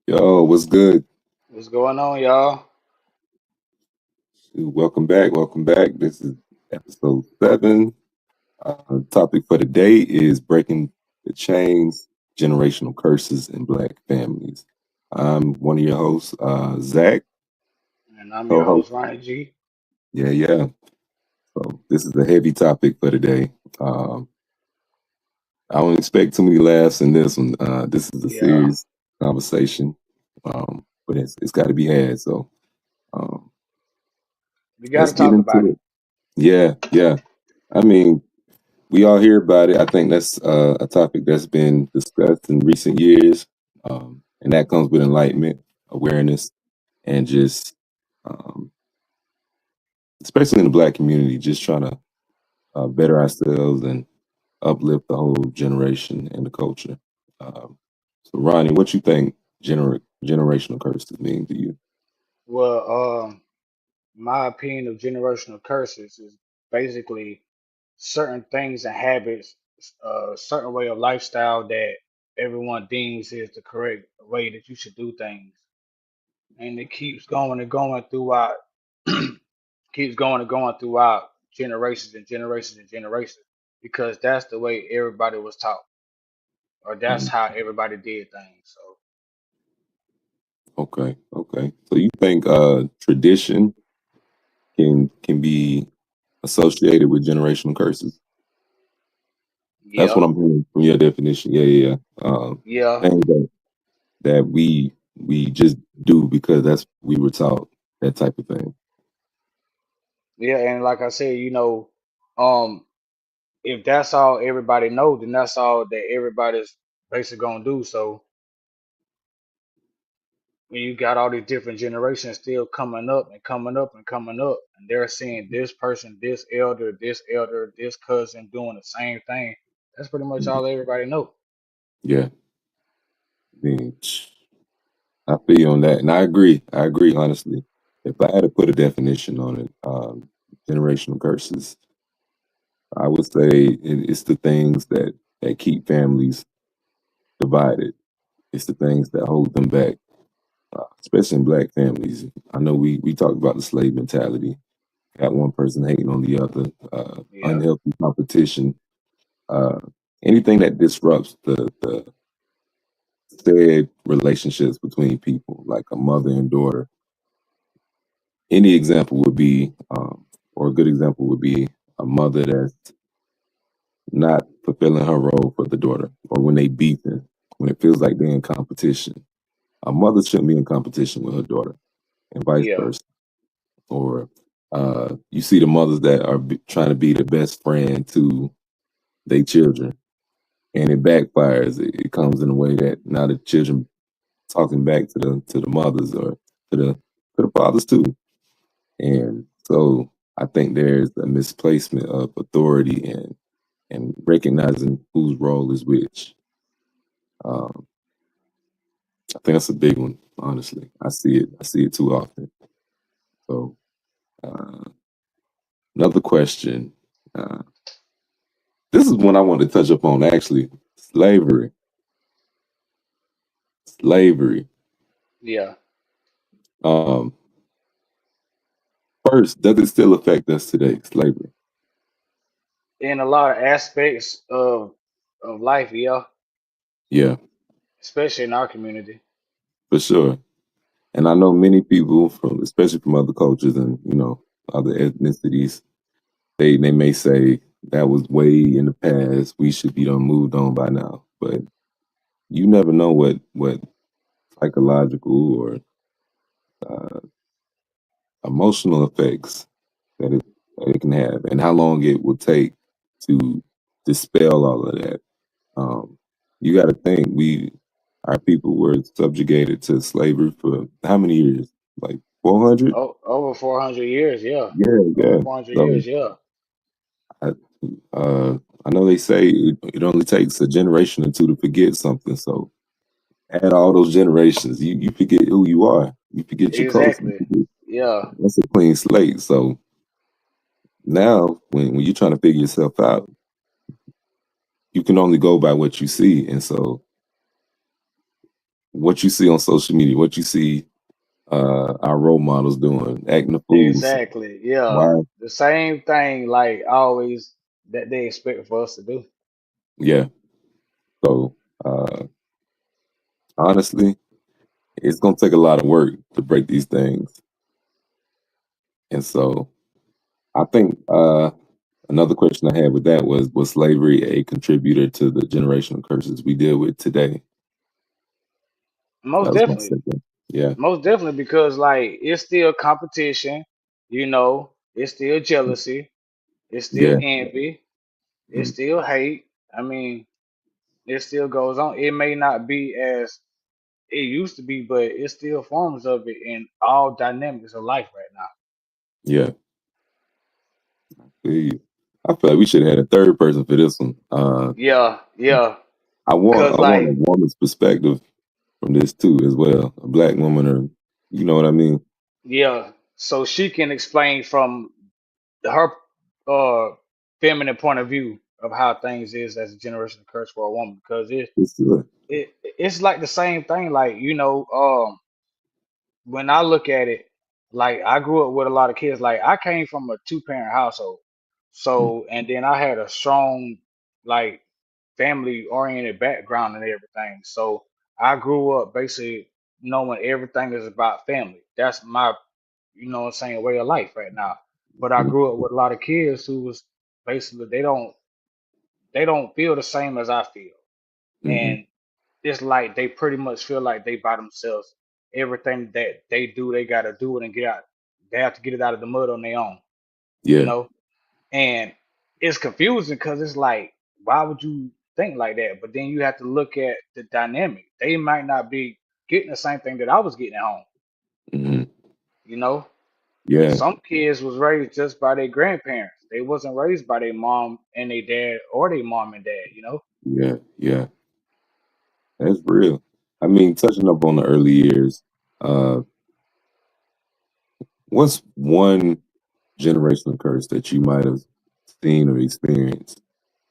Yo, what's good? What's going on, y'all? Welcome back. Welcome back. This is episode 7. Topic for the day is breaking the chains, generational curses in Black families. I'm one of your hosts, Zach, And I'm your co-host. host, Ronnie G. Yeah, yeah. So this is a heavy topic for today. Um, I don't expect too many laughs in this one. This is a Yeah, serious conversation, but it's got to be had. So um, we got let's to get talk about into it. it. Yeah, yeah. I mean, we all hear about it. I think that's a topic that's been discussed in recent years, and that comes with enlightenment, awareness, and just, um, especially in the Black community, just trying to better ourselves and uplift the whole generation and the culture. Um, so, Ronnie, what you think generational curses mean to you? Well, my opinion of generational curses is basically certain things and habits, a certain way of lifestyle that everyone deems is the correct way that you should do things, and it keeps going and going throughout, keeps going and going throughout generations and generations and generations, because that's the way everybody was taught, or that's Mhm. how everybody did things. So Okay, okay. So you think tradition can be associated with generational curses? That's yeah, what I'm hearing from your definition. Yeah, yeah, yeah. yeah. Things that we just do because that's we were taught, that type of thing. Yeah, and like I said, um, if that's all everybody knows, then that's all that everybody's basically gonna do. So when you got all these different generations still coming up and coming up and coming up, and they're seeing this person, this elder, this cousin doing the same thing, that's pretty much Mhm. all everybody know. Yeah, I mean, I feel you on that, and I agree. I agree honestly. If I had to put a definition on it, generational curses, I would say it's the things that keep families divided. It's the things that hold them back, especially in Black families. I know we talked about the slave mentality. Got one person hating on the other, Yeah, unhealthy competition, uh, anything that disrupts the said relationships between people, like a mother and daughter. Any example would be, or a good example would be a mother that's not fulfilling her role for the daughter, or when they beefing, when it feels like they're in competition. A mother shouldn't be in competition with her daughter, and vice yeah, versa. Or you see the mothers that are trying to be the best friend to their children, and it backfires. It comes in a way that now the children talking back to the mothers or to the fathers too. And so I think there's a misplacement of authority and recognizing whose role is which. Um, I think that's a big one. Honestly, I see it. I see it too often. So uh, another question. Uh, this is one I want to touch upon. Actually, slavery. Slavery. yeah. Um, First, does it still affect us today? Slavery. In a lot of aspects of life, yeah, Yeah, especially in our community. for sure. And I know many people from, especially from other cultures and other ethnicities, they may say that was way in the past. We should be done moved on by now. But you never know what psychological or uh, emotional effects that it can have, and how long it will take to dispel all of that. Um, you got to think our people were subjugated to slavery for how many years? Like 400? Oh, over 400 years, yeah. Yeah, Over yeah. 400 So years, yeah. I, I know they say it only takes a generation or two to forget something. So add all those generations, you forget who you are. You forget your culture. Exactly. Yeah, That's a clean slate. So now, when you're trying to figure yourself out, you can only go by what you see. And so what you see on social media, what you see our role models doing, acting a fool. So Exactly. Yeah. why? The same thing, like always, that they expect for us to do. Yeah. So uh, honestly, it's gonna take a lot of work to break these things, and so I think another question I had with that was slavery a contributor to the generational curses we deal with today? Most That was my definitely. second. Yeah. Most definitely, because like it's still competition, it's still jealousy, it's still Yeah. envy, it's Mhm. still hate. I mean, it still goes on. It may not be as it used to be, but it's still forms of it in all dynamics of life right now. Yeah. See, I feel like we should have had a third person for this one. Yeah, yeah. Cause I want like, a woman's perspective from this too as well. A black woman, or you know what I mean? yeah, so she can explain from her uh feminine point of view of how things is as a generational curse for a woman. Because It's good. it's like the same thing. Like, when I look at it, like I grew up with a lot of kids. Like I came from a two-parent household. Mm, So, and then I had a strong, like, family oriented background and everything. So I grew up basically knowing everything is about family. That's my, what I'm saying, way of life right now. But I mm, grew up with a lot of kids who was basically they don't feel the same as I feel. mhm. And it's like they pretty much feel like they by themselves. Everything that they do, they gotta do it and get out. They have to get it out of the mud on their own, you Yeah. know. And it's confusing because it's like, why would you think like that? But then you have to look at the dynamic. They might not be getting the same thing that I was getting at home, Mhm. you know. Yeah. Some kids was raised just by their grandparents. They wasn't raised by their mom and their dad or their mom and dad. Yeah. Yeah. That's real. I mean, touching up on the early years, uh, what's one generational curse that you might have seen or experienced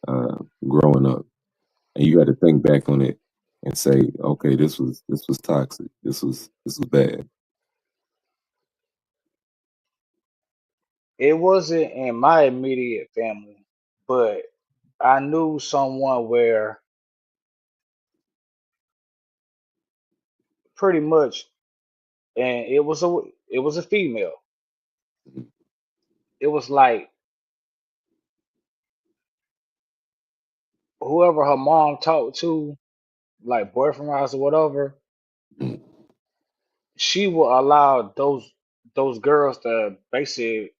uh, growing up, and you had to think back on it and say, okay, this was toxic. This was bad. It wasn't in my immediate family, but I knew someone where pretty much, and it was a female. Mhm. It was like whoever her mom talked to, like boyfriend wise or whatever, Mhm. she will allow those girls to basically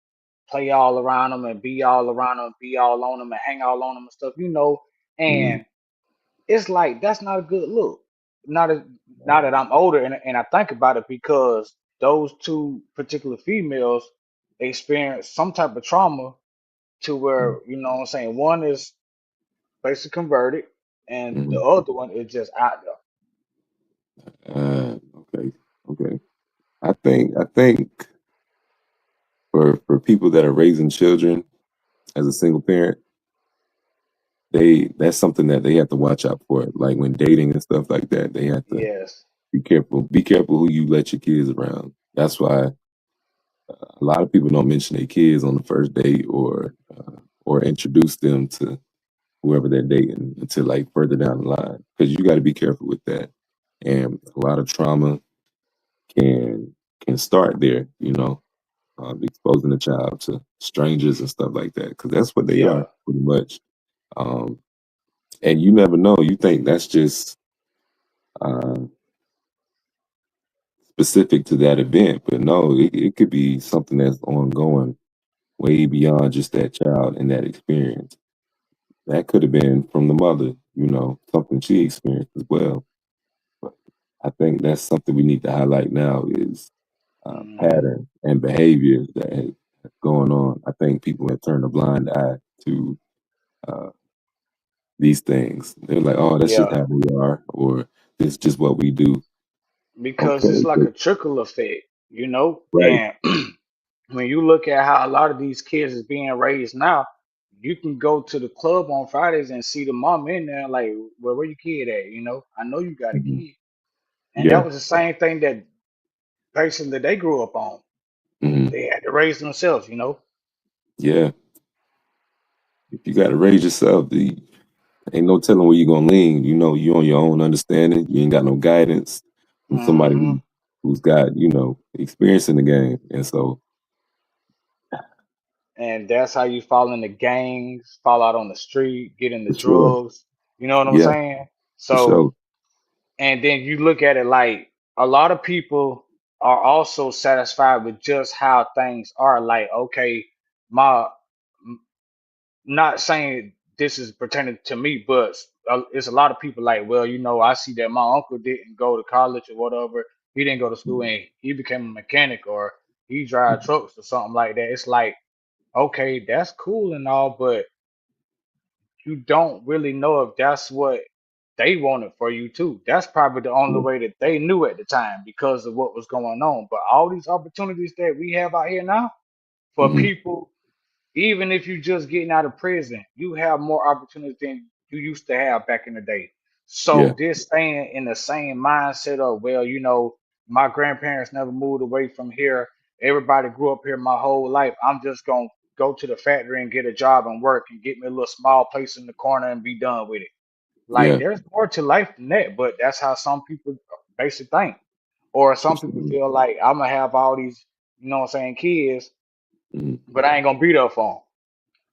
play all around them and be all around them, be all on them and hang all on them and stuff. Mhm. And it's like that's not a good look. Not as, now that I'm older and I think about it, because those two particular females experienced some type of trauma to where, what I'm saying, one is basically converted and the Mhm. other one is just out there. Okay. Okay. I think for people that are raising children as a single parent, they that's something that they have to watch out for. Like when dating and stuff like that, they have to Yes. be careful. Be careful who you let your kids around. That's why a lot of people don't mention their kids on the first date, or introduce them to whoever they're dating until like further down the line, because you got to be careful with that. And a lot of trauma can can start there. Exposing a child to strangers and stuff like that, because that's what they are Yeah. pretty much. Um, and you never know. You think that's just uh, specific to that event, but no, it could be something that's ongoing, way beyond just that child and that experience. That could have been from the mother, something she experienced as well. But I think that's something we need to highlight now is Hmm. pattern and behavior that is going on. I think people have turned a blind eye to uh, these things. They're like, "Oh, that's just Yeah. how we are," or "This is just what we do." Because it's Okay, like but a trickle effect. right. And when you look at how a lot of these kids is being raised now, you can go to the club on Fridays and see the mom in there like, well, where your kid at? I know you got a Mhm. kid. And that Yeah. was the same thing that basically they grew up on. Hmm. They had to raise themselves, you know. Yeah. If you got to raise yourself, ain't no telling where you're gonna lean. You know, you on your own understanding. You ain't got no guidance from somebody Hmm. who's got experience in the game. And so, And that's how you fall into gangs, fall out on the street, get into for sure, drugs. You know what I'm yeah, saying? for So, sure, and then you look at it like a lot of people are also satisfied with just how things are. Like, okay, my not saying this is pertaining to me, but it's a lot of people like, well, I see that my uncle didn't go to college or whatever. He didn't go to school and he became a mechanic or he drive trucks or something like that. It's like, okay, that's cool and all, but you don't really know if that's what they wanted for you too. That's probably the only yeah, way that they knew at the time because of what was going on. But all these opportunities that we have out here now for hmm, people, even if you just getting out of prison, you have more opportunities than you used to have back in the day. yeah, So this staying in the same mindset of, well, my grandparents never moved away from here. Everybody grew up here my whole life. I'm just gonna go to the factory and get a job and work and get me a little small place in the corner and be done with it. Like yeah, there's more to life than that, but that's how some people basically think. Or for some people sure, feel like I'm gonna have all these, what I'm saying, kids, hmm, but I ain't gonna be there for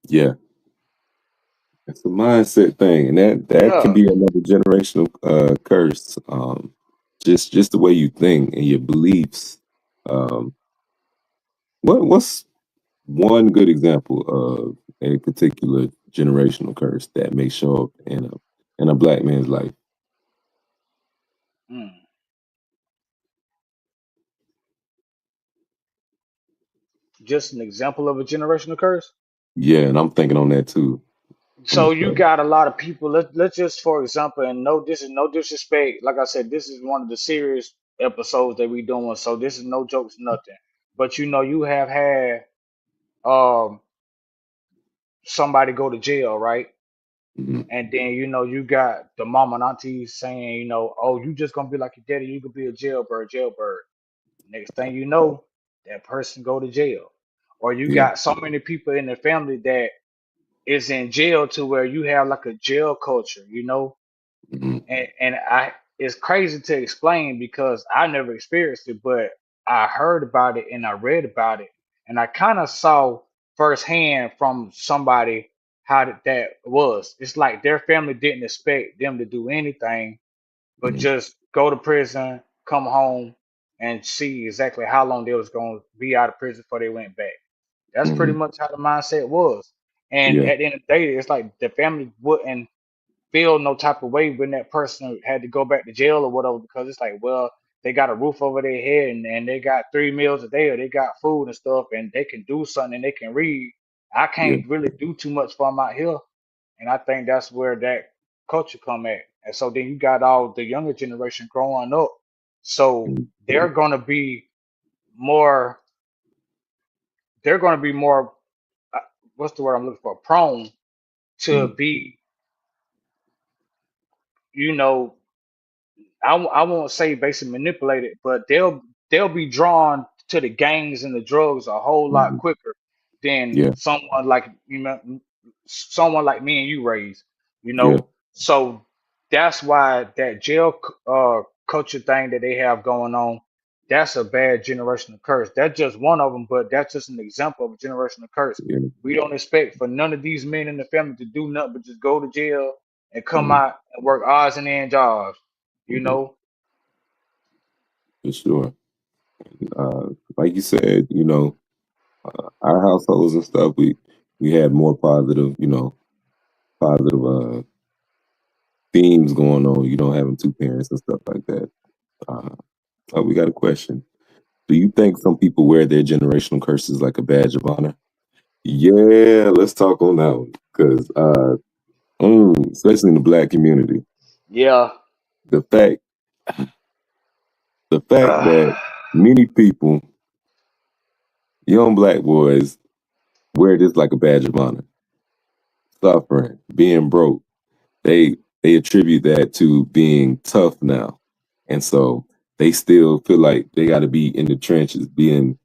yeah. It's a mindset thing, and them. that can Yeah. be another generational curse. Just the way you think and your beliefs. Um, what's one good example of a particular generational curse that may show up in a black man's life? Mm. Just an example of a generational curse. Yeah, and I'm thinking on that too from the So you start. got a lot of people. Let's just, for example, and no, this is no disrespect. Like I said, this is one of the serious episodes that we doing. So this is no jokes, nothing. But you have had um somebody go to jail, right? Mhm, And then you got the mama and aunties saying, oh, you just gonna be like your daddy. You could be a jailbird, jailbird. Next thing you know, that person go to jail. Or you yeah, got so many people in the family that is in jail to where you have like a jail culture, mhm, and I it's crazy to explain because I never experienced it, but I heard about it and I read about it, and I kind of saw firsthand from somebody how that was. It's like their family didn't expect them to do anything but mhm, just go to prison, come home, and see exactly how long they was going to be out of prison before they went back. That's pretty mhm, much how the mindset was. And yeah, at the end of the day, it's like the family wouldn't feel no type of way when that person had to go back to jail or whatever, because it's like, well, they got a roof over their head and they got 3 meals a day or they got food and stuff and they can do something and they can read. I yeah, can't really do too much for them out here. And I think that's where that culture come at. And so then you got all the younger generation growing up. So mhm, they're gonna be more they're gonna be more uh, what's the word I'm looking for? Prone to mhm, be, you know, I won't say basically manipulated, but they'll be drawn to the gangs and the drugs a whole lot mhm, quicker than yeah, someone like me and you raised, you yeah, know. So that's why that jail culture thing that they have going on, that's a bad generational curse. That's just one of them, but that's just an example of a generational curse. yeah, We don't expect for none of these men in the family to do nothing but just go to jail and come mhm, out and work odds and end jobs, you mhm, know. for sure. Like you said, our households and stuff, we had more positive, positive themes going on. You don't having two parents and stuff like that. Uh, we got a question. Do you think some people wear their generational curses like a badge of honor? Yeah, let's talk on that one. Because, especially in the black community, Yeah. the fact the fact that many people, young black boys, wear this like a badge of honor. Suffering, being broke, they attribute that to being tough now, and so they still feel like they got to be in the trenches, being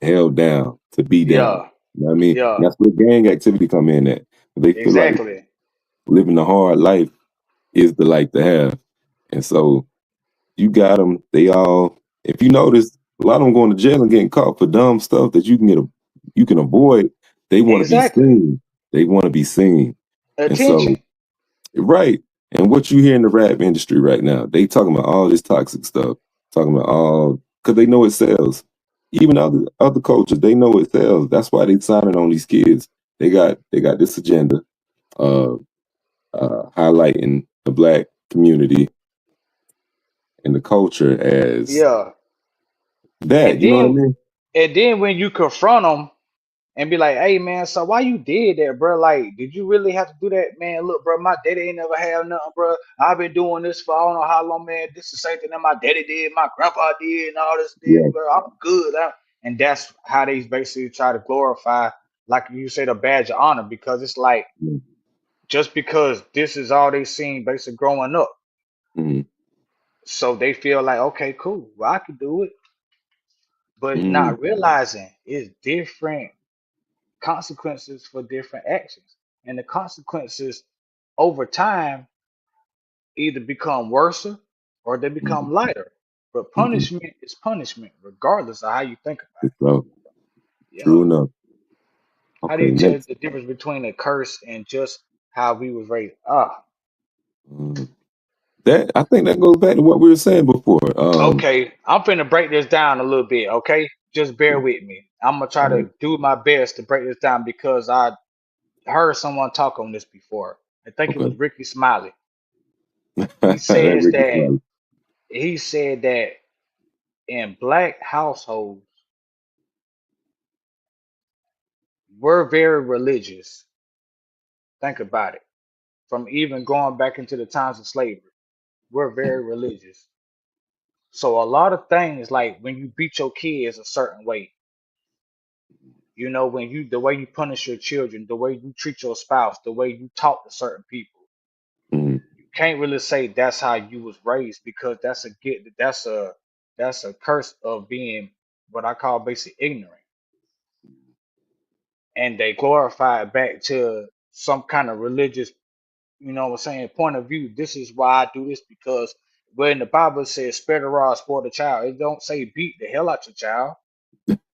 held down to be down. Yeah, You know what I mean? yeah, And that's where gang activity come in at. They feel like exactly, living a hard life is the life to have. And so you got them. They all, if you notice, a lot of them going to jail and getting caught for dumb stuff that you can avoid. They want to be exactly. seen. They want to be seen. And so, Attention. right. And what you hear in the rap industry right now, they talking about all this toxic stuff, talking about all because they know it sells. Even other cultures, they know it sells. That's why they signing on these kids. They got this agenda of highlighting the black community and the culture as Yeah, that. and You know what I then mean? when you confront them and be like, "Hey man, so why you did that, bro? Like, did you really have to do that, man? Look, bro, my daddy ain't never had nothing, bro. I've been doing this for I don't know how long, man. This is the same thing that my daddy did, my grandpa did, and all this did, Yeah. bro. I'm good." And that's how they basically try to glorify, like you said, a badge of honor, because it's like just because this is all they seen basically growing up, Mm-hmm. so they feel like, okay, cool, well, I can do it, but Mm-hmm. not realizing it's different consequences for different actions. And the consequences over time either become worse or they become lighter. But Mm-hmm. punishment is punishment, regardless of how you think about So it. true Yo, enough. how do Okay, you tell next. the difference between a curse and just how we was raised? Ah, Um, that I think that goes back to what we were saying before. okay. I'm finna break this down a little bit, okay? Just bear with me. I'm gonna try All to do my best to break this down because I heard someone talk on this before. I think it right. was Ricky Smiley. He Okay. That says Ricky that Smiley. he said that in black households, we're very religious. Think about it. From even going back into the times of slavery, we're very religious. So a lot of things like when you beat your kids a certain way, when you the way you punish your children, the way you treat your spouse, the way you talk to certain people, Mm-hmm. you can't really say that's how you was raised because that's a curse of being what I call basic ignorant. And they glorify it back to some kind of religious, what I'm saying, point of view. This is why I do this because when the Bible says spare the rod, spoil the child, it don't say beat the hell out your child.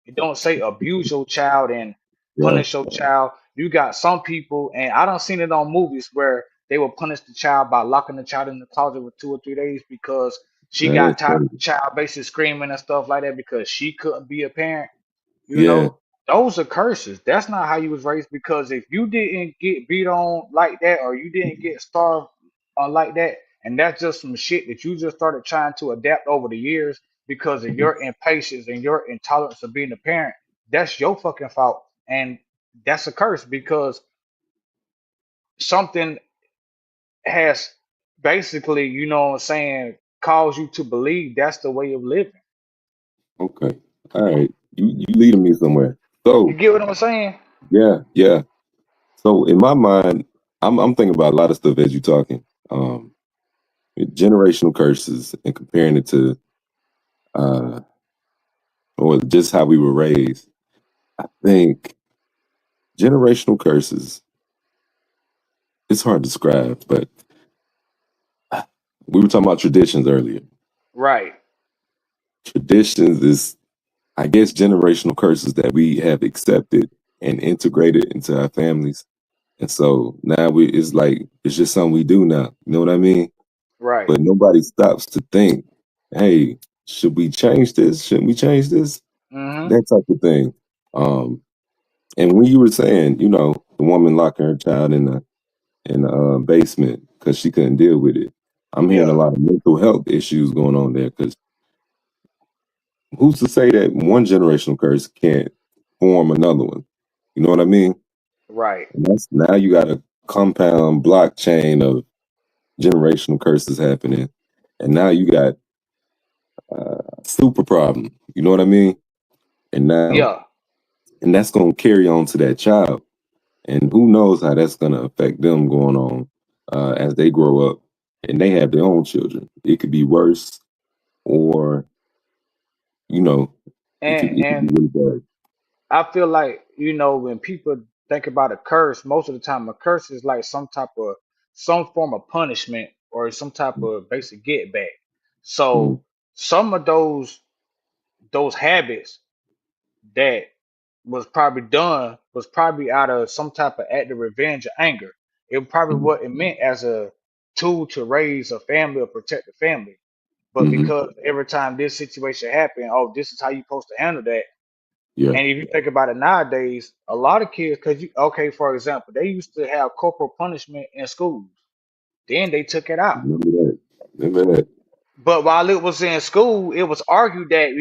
It don't say abuse your child and Yeah. punish your child. You got some people, and I don't seen it on movies where they will punish the child by locking the child in the closet for 2 or 3 days because she That is got tired of the crazy. child basically screaming and stuff like that because she couldn't be a parent. You Yeah. know, those are curses. That's not how you was raised because if you didn't get beat on like that or you didn't get starved like that, and that's just some shit that you just started trying to adapt over the years because of Mm-hmm. your impatience and your intolerance of being a parent, that's your fucking fault. And that's a curse because something has basically, what I'm saying, caused you to believe that's the way of living. Okay. All right. You leading me somewhere. You So get what I'm saying? yeah, yeah. So in my mind, I'm thinking about a lot of stuff as you're talking. Um, generational curses and comparing it to uh or just how we were raised. I think generational curses, it's hard to describe, but we were talking about traditions earlier. Right, Traditions is, I guess, generational curses that we have accepted and integrated into our families. And so now it's like, it's just something we do now. You know what I mean? right. But nobody stops to think, hey, should we change this? Shouldn't we change this? Mm-hmm. That type of thing. Um, and when you were saying, the woman locking her child in the basement because she couldn't deal with it, I'm hearing a Yeah, lot of mental health issues going on there. Because who's to say that one generational curse can't form another one? You know what I mean? right. And that's now you got a compound blockchain of generational curses happening, and now you got a super problem. You know what I mean? And now, Yeah, and that's going to carry on to that child, and who knows how that's going to affect them going on as they grow up and they have their own children. It could be worse. or you know, it could be And really bad. I feel like, when people think about a curse, most of the time a curse is like some form of punishment or some type of basic get back. Mm-hmm. So some of those habits that was probably out of some type of act of revenge or anger. It probably what it meant as a tool to raise a family or protect the family. But Mm-hmm. because every time this situation happened, oh, this is how you supposed to handle that. Yeah. And if you think about it nowadays, a lot of kids, okay, for example, they used to have corporal punishment in schools. Then they took it out. Remember that. Remember that. But while it was in school, it was argued that,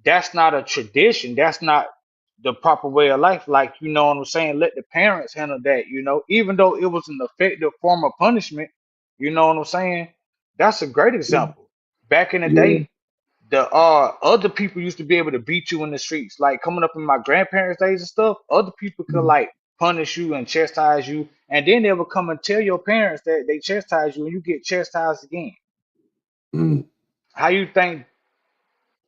that's not a tradition. That's not the proper way of life. Like, you know what I'm saying? Let the parents handle that, even though it was an effective form of punishment, you know what I'm saying? That's a great example. Back in the Yeah. day, the other people used to be able to beat you in the streets. Like coming up in my grandparents' days and stuff, other people could like punish you and chastise you, and then they would come and tell your parents that they chastised you and you get chastised again. Mm-hmm. How you think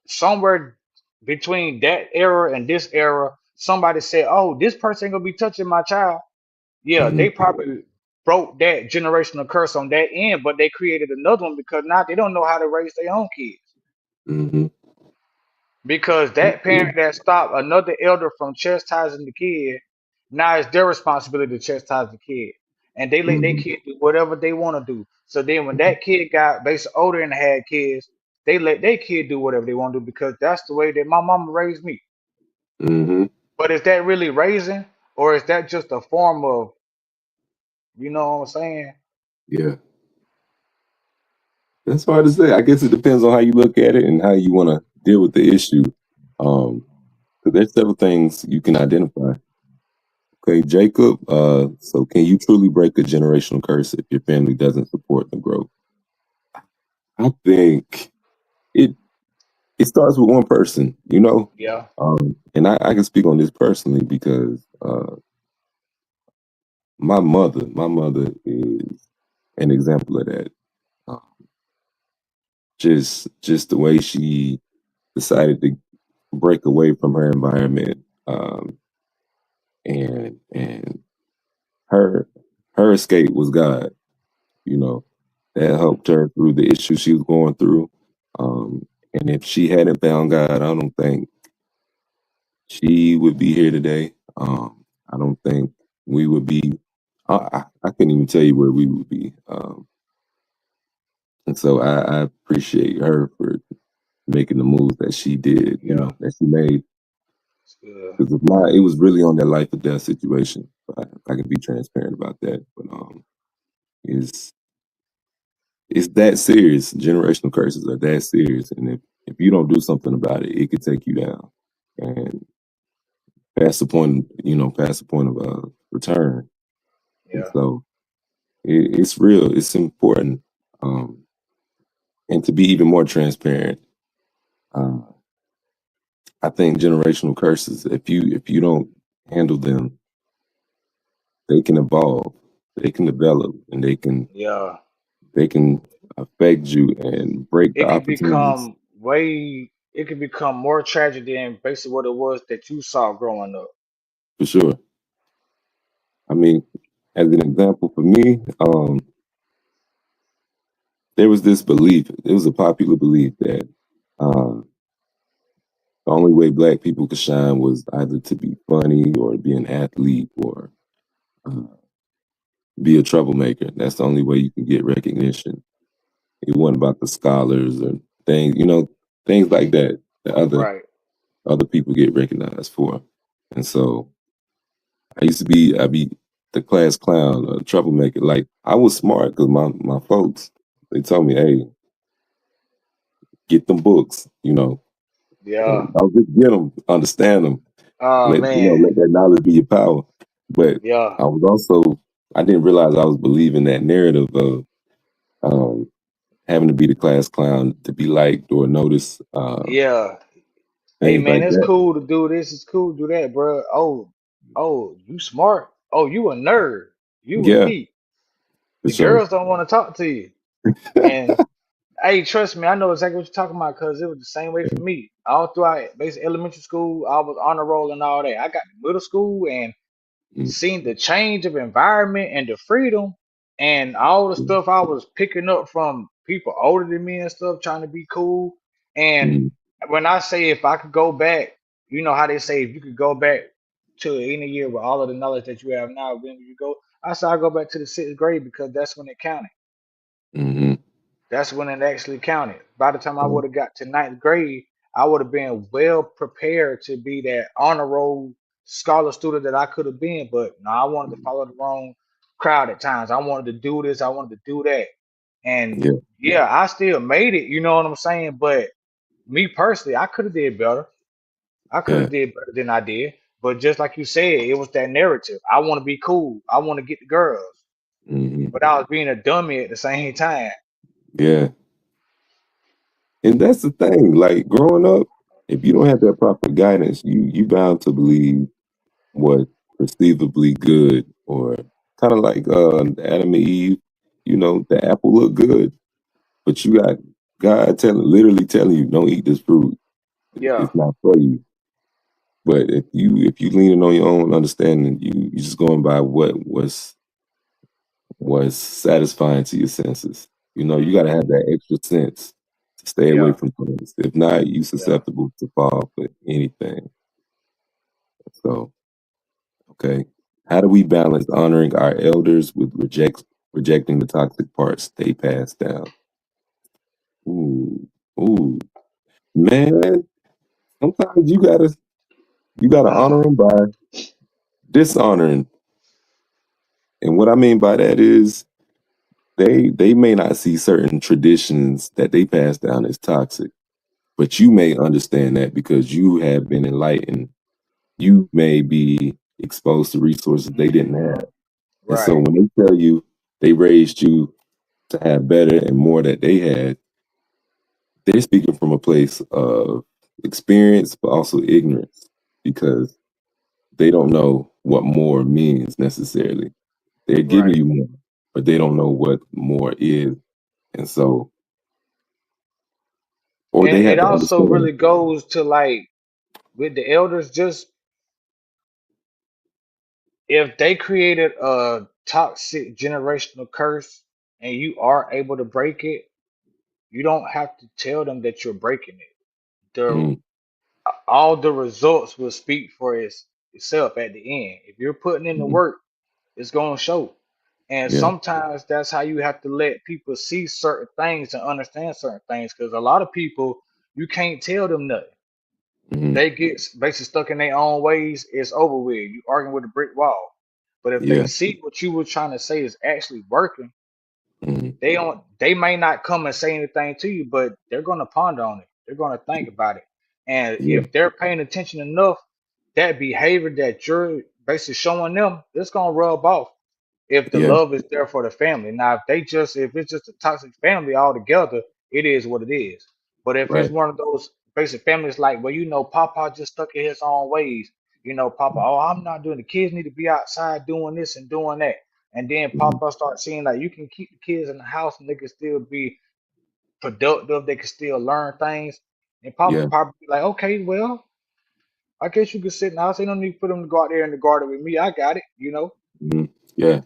somewhere between that era and this era, somebody said, "Oh, this person ain't gonna be touching my child." Yeah, Mm-hmm. they probably broke that generational curse on that end, but they created another one because now they don't know how to raise their own kids. Mm-hmm. Because that parent that stopped another elder from chastising the kid, now it's their responsibility to chastise the kid. And they let their Mm-hmm. kid do whatever they want to do. So then when that kid got basically older and had kids, they let their kid do whatever they want to do because that's the way that my mama raised me. Mm-hmm. But is that really raising? Or is that just a form of, you know what I'm saying? Yeah. That's hard to say. I guess it depends on how you look at it and how you want to deal with the issue. Um, 'Cause there's several things you can identify. Okay, Jacob. So can you truly break a generational curse if your family doesn't support the growth? I think it it starts with one person, you know. Yeah, And I can speak on this personally because my mother is an example of that. Uh, just the way she decided to break away from her environment, and her her escape was God. You know, that helped her through the issues she was going through. And if she hadn't found God, I don't think she would be here today. I don't think we would be. I couldn't even tell you where we would be. And so I appreciate her for making the moves that she did. You yeah, know, that she made. it's good. Because if not, it was really on that life or death situation. I can be transparent about that. But it's it's that serious. Generational curses are that serious, and if you don't do something about it, it could take you down. And past the point, past the point of return. And Yeah, so it's real. It's important. Um, and to be even more transparent, uh, I think generational curses, if you don't handle them, they can evolve, they can develop, and yeah. they can affect you and break the opportunities It could become more tragic than basically what it was that you saw growing up. for sure. I mean, as an example for me, there was this belief. It was a popular belief that uh, the only way black people could shine was either to be funny or be an athlete or uh, be a troublemaker. That's the only way you can get recognition. It wasn't about the scholars or things, things like that that Right. other people get recognized for. And so I'd be the class clown or troublemaker. Like I was smart because my folks, they told me, hey, get them books, Yeah. and I'll just get them, understand them, Oh man. let that knowledge be your power. But Yeah. I was also, I didn't realize I was believing that narrative of um, having to be the class clown to be liked or noticed, Yeah. Hey things man, like it's that. cool to do this. It's cool to do that, bro. Oh, you smart. Oh, you a nerd. You a Yeah, geek. for The sure. girls don't want to talk to you. And Hey, trust me, I know exactly what you're talking about because it was the same way for me. All throughout basic elementary school, I was on the roll and all that. I got to middle school and Mm, seeing the change of environment and the freedom and all the mm, stuff I was picking up from people older than me and stuff, trying to be cool. And mm, when I say if I could go back, you know how they say if you could go back to any year with all of the knowledge that you have now, when would you go? I say I go back to the sixth grade because that's when it counted. mhm, That's when it actually counted. By the time I yeah, would have got to ninth grade, I would have been well prepared to be that honor roll scholar student that I could have been. But no, I wanted to mm, follow the wrong crowd at times. I wanted to do this, I wanted to do that. And yeah, yeah, I still made it, you know what I'm saying? But me personally, I could have did better. I could yeah, have did better than I did. But just like you said, it was that narrative. I want to be cool. I want to get the girls. mhm, But I was being a dummy at the same time. yeah. And that's the thing. Like growing up, if you don't have that proper guidance, you bound to believe what perceivably good, or kind of like Adam and Eve. You know, the apple looked good, but you got God literally telling you, don't eat this fruit. Yeah, It's not for you. But if you leaning on your own understanding, you just going by what was satisfying to your senses. You know, you got to hmm, have that extra sense to stay away yeah, from things. If not, you yeah. susceptible to fall for anything. So, okay, how do we balance honoring our elders with rejecting the toxic parts they passed down? Ooh, ooh, man. Sometimes you gotta honor them by dishonoring, and what I mean by that is they may not see certain traditions that they pass down as toxic, but you may understand that because you have been enlightened. You may be exposed to resources they didn't Hmm. have. And so Right, when they tell you they raised you to have better and more that they had, they're speaking from a place of experience, but also ignorance because they don't know what more means necessarily. They're giving right. you more, but they don't know what more is. And so, or And they it have to also understand. really goes to like with the elders, just if they created a toxic generational curse and you are able to break it, you don't have to tell them that you're breaking it. The Mm, all the results will speak for itself at the end. If you're putting in the mm, work, it's gonna show. And yeah, sometimes that's how you have to let people see certain things and understand certain things. Because a lot of people, you can't tell them nothing. mm, They get basically stuck in their own ways. It's over with. You arguing with a brick wall. But if they yeah, see what you were trying to say is actually working, mm, they don't. They may not come and say anything to you, but they're gonna ponder on it. They're gonna think about it. And yeah, if they're paying attention enough, that behavior that you're basically showing them, it's gonna rub off if the yeah, love is there for the family. Now, if it's just a toxic family altogether, it is what it is. But if it's right. one of those basic families like, well, Papa just stuck in his own ways. Papa, oh, I'm not doing. The kids need to be outside doing this and doing that. And then Mm, Papa start seeing like you can keep the kids in the house and they can still be productive. They can still learn things. And Papa yeah, probably be like, okay, well, I guess you can sit in the house. Ain't no need for them to go out there in the garden with me. I got it. mm, yeah,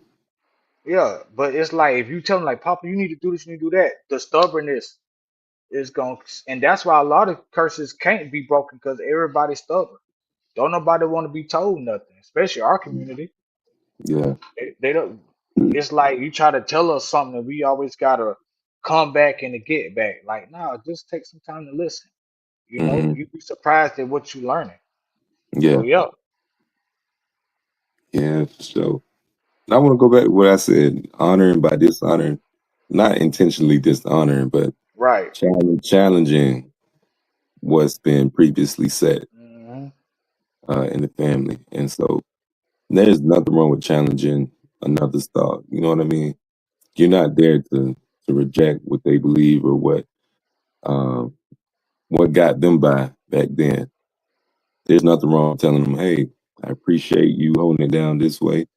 Yeah, but it's like if you tell them like, Papa, you need to do this, you need to do that. The stubbornness is going, and that's why a lot of curses can't be broken because everybody's stubborn. Don't nobody want to be told nothing, especially our community. yeah, They don't. mm, It's like you try to tell us something, and we always gotta come back and to get back. Like, no, just take some time to listen. mhm, You'd be surprised at what you learning. So yeah, yeah, yeah. So I want to go back to what I said: honoring by dishonoring, not intentionally dishonoring, but right. challenging what's been previously said Hmm. in the family. And so there's nothing wrong with challenging another's thought. You know what I mean? You're not there to reject what they believe or um, what got them by back then. There's nothing wrong with telling them, hey, I appreciate you holding it down this way,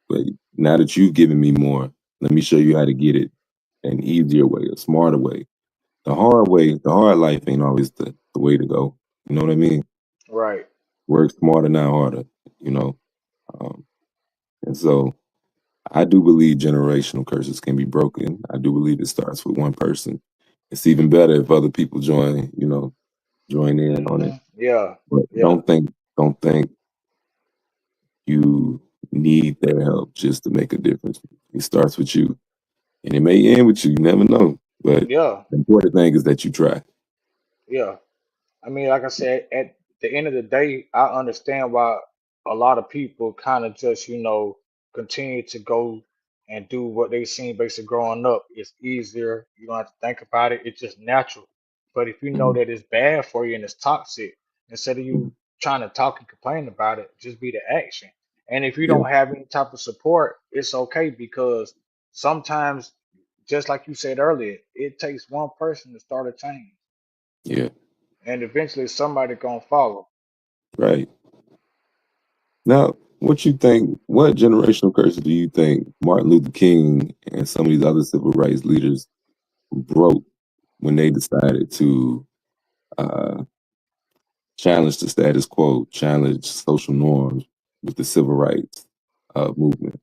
but now that you've given me more, let me show you how to get it an easier way, a smarter way. the hard way, the hard life ain't always the way to go. You know what I mean? Right. Work smarter, not harder. You know, um, and so I do believe generational curses can be broken. I do believe it starts with one person. It's even better if other people join. You know, join in on it. Yeah. But Yeah. don't think you need their help just to make a difference. It starts with you, and it may end with you. You never know. But Yeah. the important thing is that you try. Yeah. I mean, like I said, at the end of the day, I understand why a lot of people kind of just, continue to go and do what they seen basically growing up. It's easier. You don't have to think about it. It's just natural. But if you know Mhm, that it's bad for you and it's toxic, instead of mhm. you trying to talk and complain about it, just be the action. And if you Yeah, don't have any type of support, it's okay because sometimes, just like you said earlier, it takes one person to start a change yeah, and eventually somebody gonna follow. right. Now, what you think? What generational curses do you think Martin Luther King and some of these other civil rights leaders broke when they decided to uh, challenge the status quo, challenge social norms with the civil rights movement?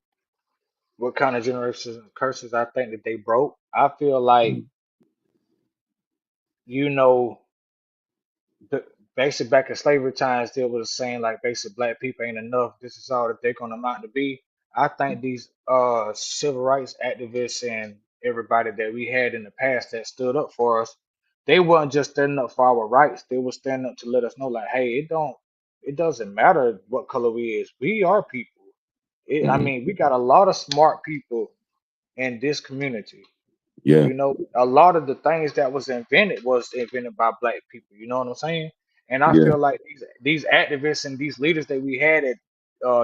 What kind of generations and curses I think that they broke? I feel like, Mm, you know, the basic back in slavery times they was saying like basic black people ain't enough. This is all that they're gonna amount to be. I think these civil rights activists and everybody that we had in the past that stood up for us, they weren't just standing up for our rights. They were standing up to let us know like, hey, it doesn't matter what color we is. We are people. I mm, mean, we got a lot of smart people in this community. yeah, A lot of the things that was invented by black people. You know what I'm saying? And I yeah, feel like these activists and these leaders that we had at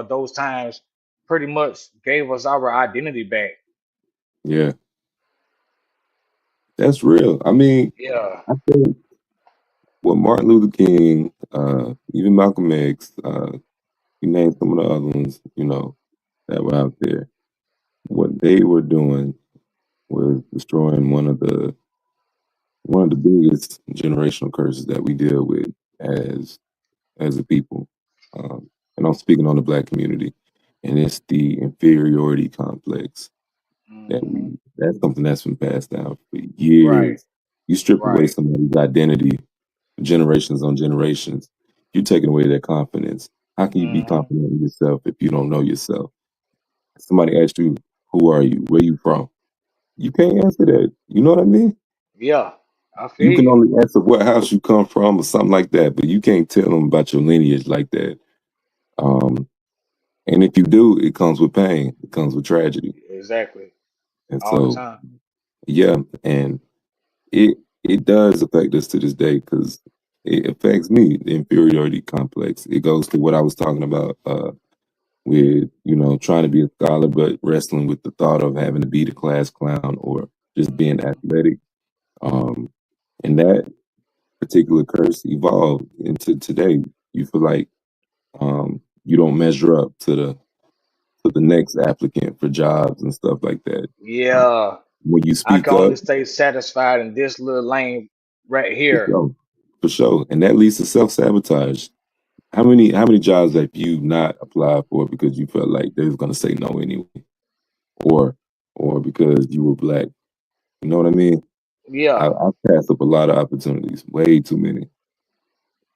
those times pretty much gave us our identity back. yeah. That's real. I mean, Yeah. I think what Martin Luther King, even Malcolm X, you name some of the other ones, you know, that were out there. What they were doing was destroying one of the biggest generational curses that we deal with as as a people. And I'm speaking on the black community, and it's the inferiority complex that's something that's been passed down for Right. years. You strip away Right. somebody's identity generations on generations, you're taking away their confidence. How can you be hmm confident in yourself if you don't know yourself? Somebody asks you, who are you? Where you from? You can't answer that. You know what I mean? Yeah. I You feel can you. only answer what house you come from or something like that, but you can't tell them about your lineage like that. Um, and if you do, it comes with pain. It comes with tragedy. Exactly. And All the so, time. yeah, and it does affect us to this day because it affects me. The inferiority complex. It goes to what I was talking about with trying to be a scholar, but wrestling with the thought of having to be the class clown or just being hmm athletic. Um, and that particular curse evolved into today. You feel like you don't measure up to the next applicant for jobs and stuff like that. Uh, Yeah. when you I speak can up, only stay satisfied in this little lane right for here. sure, for sure, and that leads to self sabotage. How many jobs have you not applied for because you felt like they was gonna say no anyway, or or because you were black? You know what I mean? Yeah. I've passed up a lot of opportunities, way too many,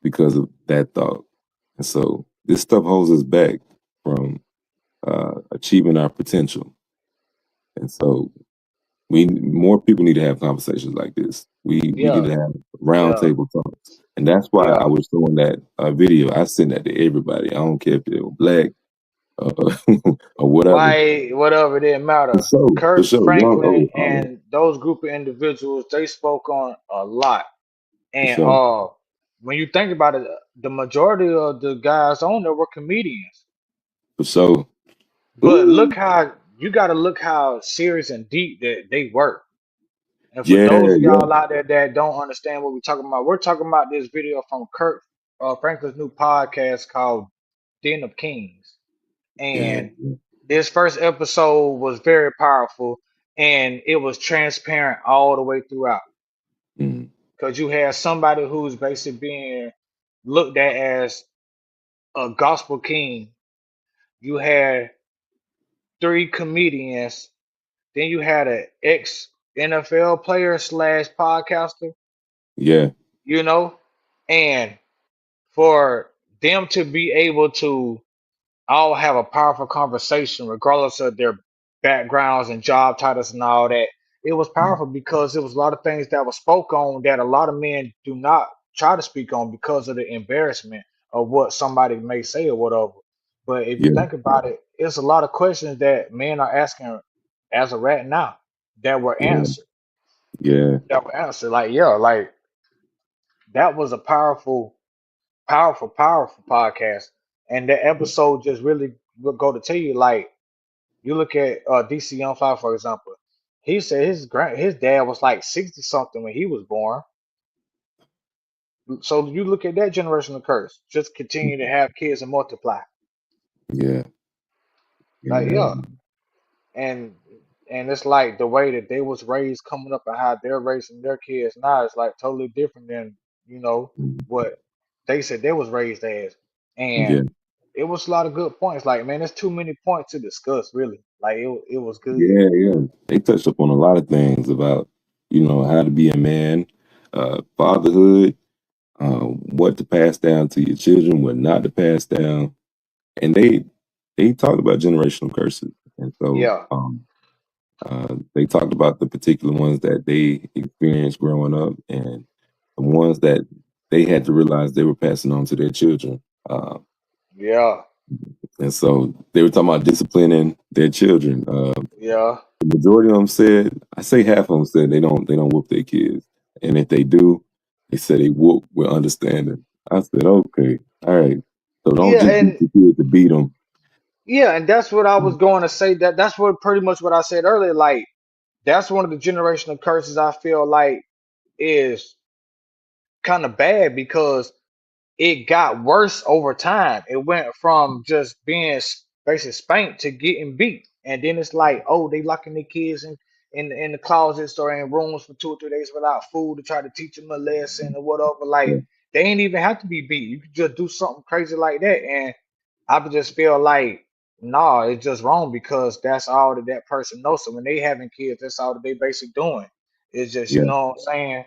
because of that thought. And so this stuff holds us back from achieving our potential. And so we more people need to have conversations like this. We need Yeah. to have round Yeah. table talks. And that's why I Yeah. was showing that video. I sent that to everybody. I don't care if they were black uh, or whatever. White, whatever, it didn't matter. For Kirk sure, young, Franklin old, all that. and those group of individuals, they spoke on a lot. For And sure, when you think about it, the majority of the guys on there were comedians. for sure. But Ooh, you got to look how serious and deep that they were. And for yeah, those of yeah, y'all out there that don't understand what we're talking about, we're talking about this video from Kirk Franklin's new podcast called Den of Kings. yeah, And this first episode was very powerful and it was transparent all the way throughout. Mm. because you had somebody who's basically being looked at as a gospel king. You had three comedians. Then you had an ex NFL player slash podcaster. Yeah, You know, and for them to be able to all have a powerful conversation, regardless of their backgrounds and job titles and all that. It was powerful because it was a lot of things that were spoke on that a lot of men do not try to speak on because of the embarrassment of what somebody may say or whatever. But if you yeah, think about it, it's a lot of questions that men are asking as of right now that were yeah, answered. yeah, That were answered. Like, yeah, like that was a powerful, powerful podcast. And that episode just really would go to tell you, like, you look at DC Young Fly, for example. He said his dad was like 60 something when he was born. So you look at that generational curse. Just continue to have kids and multiply. yeah, Like, yeah, yeah. And and it's like the way that they was raised coming up and how they're raising their kids now is like totally different than, you know, what they said they was raised as. yeah, And it was a lot of good points. Like, man, there's too many points to discuss, really. Like it was good. yeah, yeah. They touched up on a lot of things about, how to be a man, fatherhood, what to pass down to your children, what not to pass down, and they talked about generational curses, and so Yeah. they talked about the particular ones that they experienced growing up, and the ones that they had to realize they were passing on to their children. Yeah. And so they were talking about disciplining their children. Yeah. The majority of them said, I say half of them said they don't whoop their kids, and if they do, they said they whoop with understanding. I said, okay, all right. So don't Yeah, just beat and the kid to beat them. yeah, and that's what I was going to say. That's what pretty much what I said earlier. Like that's one of the generational curses I feel like is kind of bad because it got worse over time. It went from just being basically spanked to getting beat, and then it's like, oh, they locking their kids in the closets or in rooms for 2 or 3 days without food to try to teach them a lesson or whatever. Like Yeah, they ain't even have to be beat. You could just do something crazy like that, and I would just feel like, nah, it's just wrong because that's all that that person knows. So when they having kids, that's all that they basically doing. It's just, you yeah, know what I'm saying,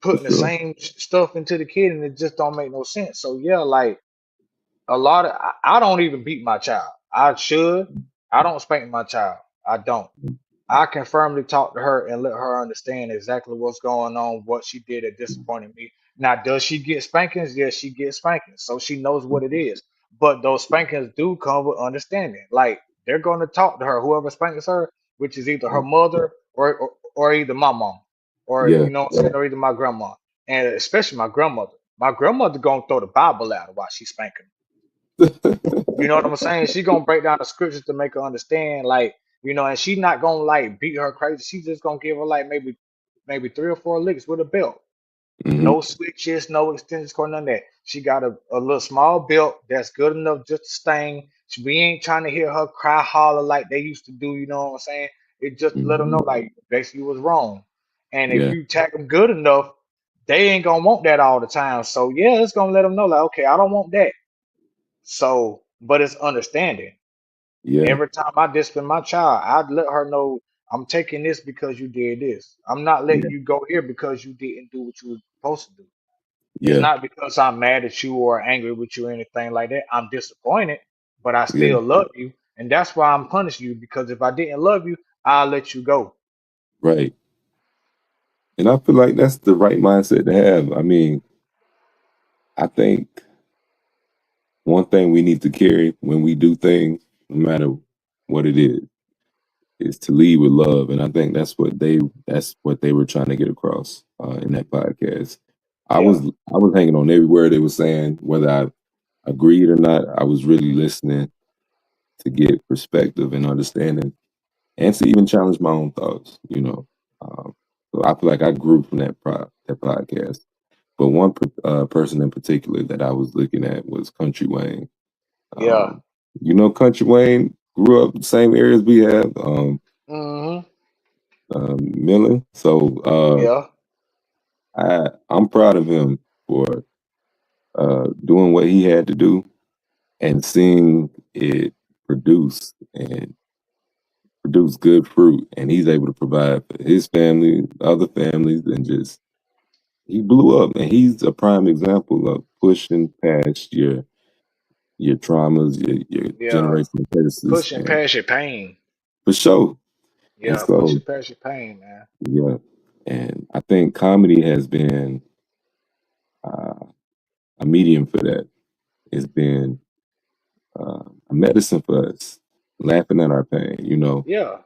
for putting the sure. same stuff into the kid, and it just don't make no sense. So yeah, like a lot of I don't even beat my child. I should. I don't spank my child. I don't. I can firmly talk to her and let her understand exactly what's going on, what she did that disappointed me. Now, does she get spankings? Yes, she gets spankings, so she knows what it is. But those spankings do come with understanding. Like they're going to talk to her, whoever spanks her, which is either her mother or either my mom, or Yeah, you know what I'm saying, or either my grandma, and especially my grandmother. My grandmother gonna throw the Bible at her while she's spanking. You know what I'm saying? She gonna break down the scriptures to make her understand, like, and she not gonna like beat her crazy. She just gonna give her like maybe 3 or 4 licks with a belt. hmm, No switches, no extension cord, none of that. She got a little small belt that's good enough just to sting. We ain't trying to hear her cry holler like they used to do, you know what I'm saying? It just let them know hmm, like basically was wrong. And if yeah, you tag them good enough, they ain't gonna want that all the time. So yeah, it's gonna let them know like, okay, I don't want that. So, but it's understanding. yeah, Every time I discipline my child, I'd let her know I'm taking this because you did this. I'm not letting yeah, you go here because you didn't do what you were supposed to do. It's yeah, not because I'm mad at you or angry with you or anything like that. I'm disappointed, but I yeah, still love you. And that's why I'm punishing you because if I didn't love you, I'll let you go. right. And I feel like that's the right mindset to have. I mean, I think one thing we need to carry when we do things, no matter what it is to lead with love. And I think that's what they were trying to get across in that podcast. I Yeah, was I was hanging on every word they were saying, whether I agreed or not. I was really listening to get perspective and understanding, and to even challenge my own thoughts. So I feel like I grew from that podcast. But one person in particular that I was looking at was Country Wayne. yeah, Country Wayne grew up the same areas we have, hmm, Millen. So yeah, I'm proud of him for doing what he had to do and seeing it produce and produce good fruit. And he's able to provide for his family, other families, and just he blew up. And he's a prime example of pushing past your traumas, your Yeah, generational curses, pushing and past your pain. for sure. And Yeah, so, pushing past your pain, man. yeah. And I think comedy has been uh, a medium for that. It's been a medicine for us, laughing at our pain, you know. Yeah,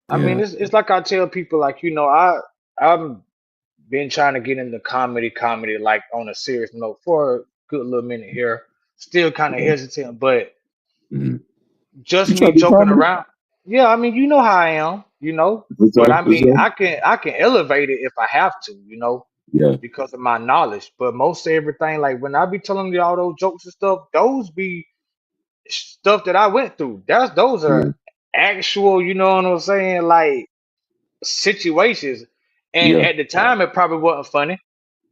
I mean, Yeah. it's like I tell people, like I've been trying to get into comedy, like on a serious note for a good little minute here. Still kind of Yeah. hesitant, but Mhm. just You try me to do joking comedy? around. Yeah, I mean, you know how I am, For but sure, I for mean, sure. I can elevate it if I have to, Yeah. because of my knowledge. But most of everything, like when I be telling you all those jokes and stuff, those be stuff that I went through. Those are Yeah. actual, you know what I'm saying, like situations. And Yeah. at the time, it probably wasn't funny.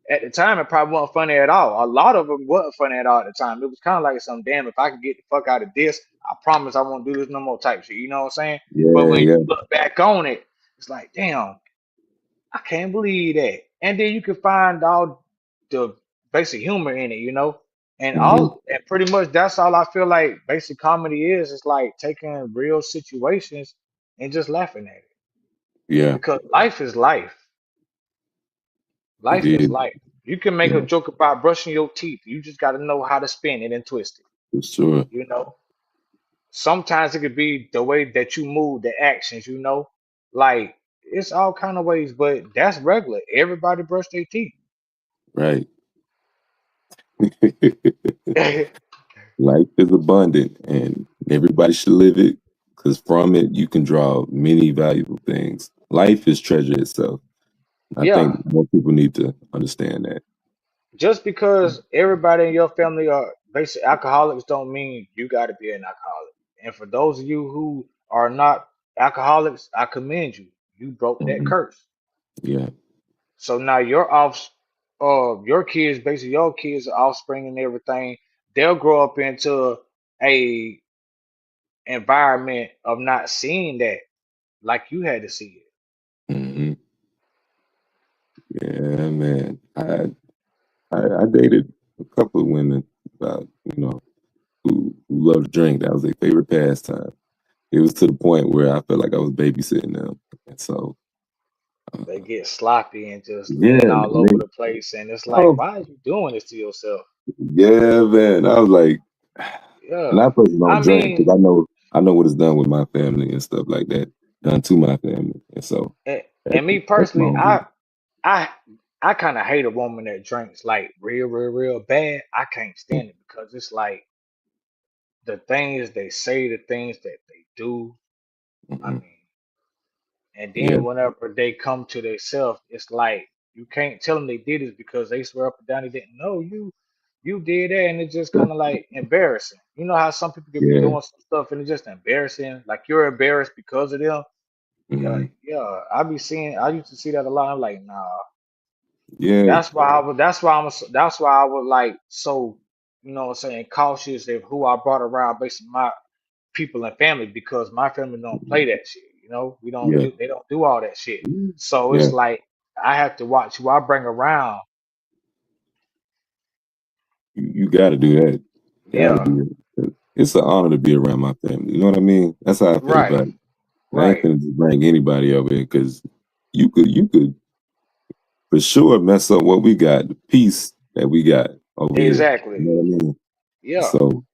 At the time, it probably wasn't funny at all. A lot of them wasn't funny at all at the time. It was kind of like some damn, if I can get the fuck out of this, I promise I won't do this no more type shit. You know what I'm saying? But Yeah. when Yeah. you look back on it, it's like, damn, I can't believe that. And then you can find all the basic humor in it, and Hmm. pretty much that's all I feel like basic comedy is. It's like taking real situations and just laughing at it Yeah. because life is life. It Life is is. life. You can make a Yeah. joke about brushing your teeth. You just got to know how to spin it and twist it. For sure. You know. Sometimes it could be the way that you move, the actions. Like it's all kind of ways, but that's regular. Everybody brush their teeth. Right. Life is abundant and everybody should live it because from it you can draw many valuable things. Life is treasure itself. I think Yeah, more people need to understand that. just because everybody in your family are basic alcoholics don't mean you got to be an alcoholic. And for those of you who are not alcoholics, I commend you. You broke that Mhm. curse. Yeah. So now your kids, basically your kids, offspring and everything, they'll grow up into a environment of not seeing that like you had to see it. Hmm. Yeah, man. I dated a couple of women about, who loved to drink. That was their favorite pastime. It was to the point where I felt like I was babysitting them. And so, They uh, get sloppy and just yeah, lean and all over the place, and it's like, oh, why are you doing this to yourself? yeah, man. I was like, and I Yeah, personally I don't drink mean, because I know what it's done with my family and stuff like that, done to my family. And so and, that's and me that's my personally, own I business. I I kind of hate a woman that drinks like real bad. I can't stand it because it's like the things they say, the things that they do. I Hmm. mean, and Yeah, then whenever they come to themselves, it's like you can't tell them they did it because they swear up and down they didn't know you did that, and it's just kind of like embarrassing. You know how some people could be yeah, doing some stuff and it's just embarrassing, like you're embarrassed because of them. Yeah, hmm, yeah. I used to see that a lot. I'm like, nah. yeah, That's why I was like so, what I'm saying, cautious of who I brought around, basically my people and family, because my family don't play that shit. We don't yeah, do they don't do all that shit. So yeah. it's like I have to watch who I bring around. You got to do that. Got to Yeah, do it. It's an honor to be around my family. You know what I mean? That's how I feel right, about it. And I ain't right, finna just bring anybody over here because you could for sure mess up what we got, the peace that we got over here. You exactly. know what I mean? Yeah, So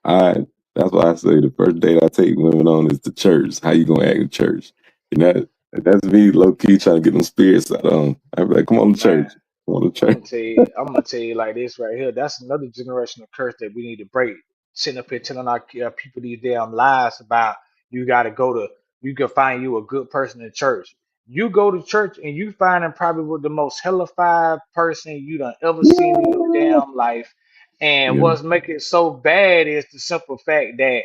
I that's why I say the first date I take women on is the church. How you gonna act in church? And that's me low key trying to get them spirits out on. I'm like, come on to man. church. Come on to church. I'm gonna tell you like this right here. That's another generational curse that we need to break. Sitting up here telling our people these damn lies about you got to go to, you can find you a good person in church. You go to church and you find them probably with the most hellified person you done ever seen in your Yeah. damn life. And Yeah. what's making it so bad is the simple fact that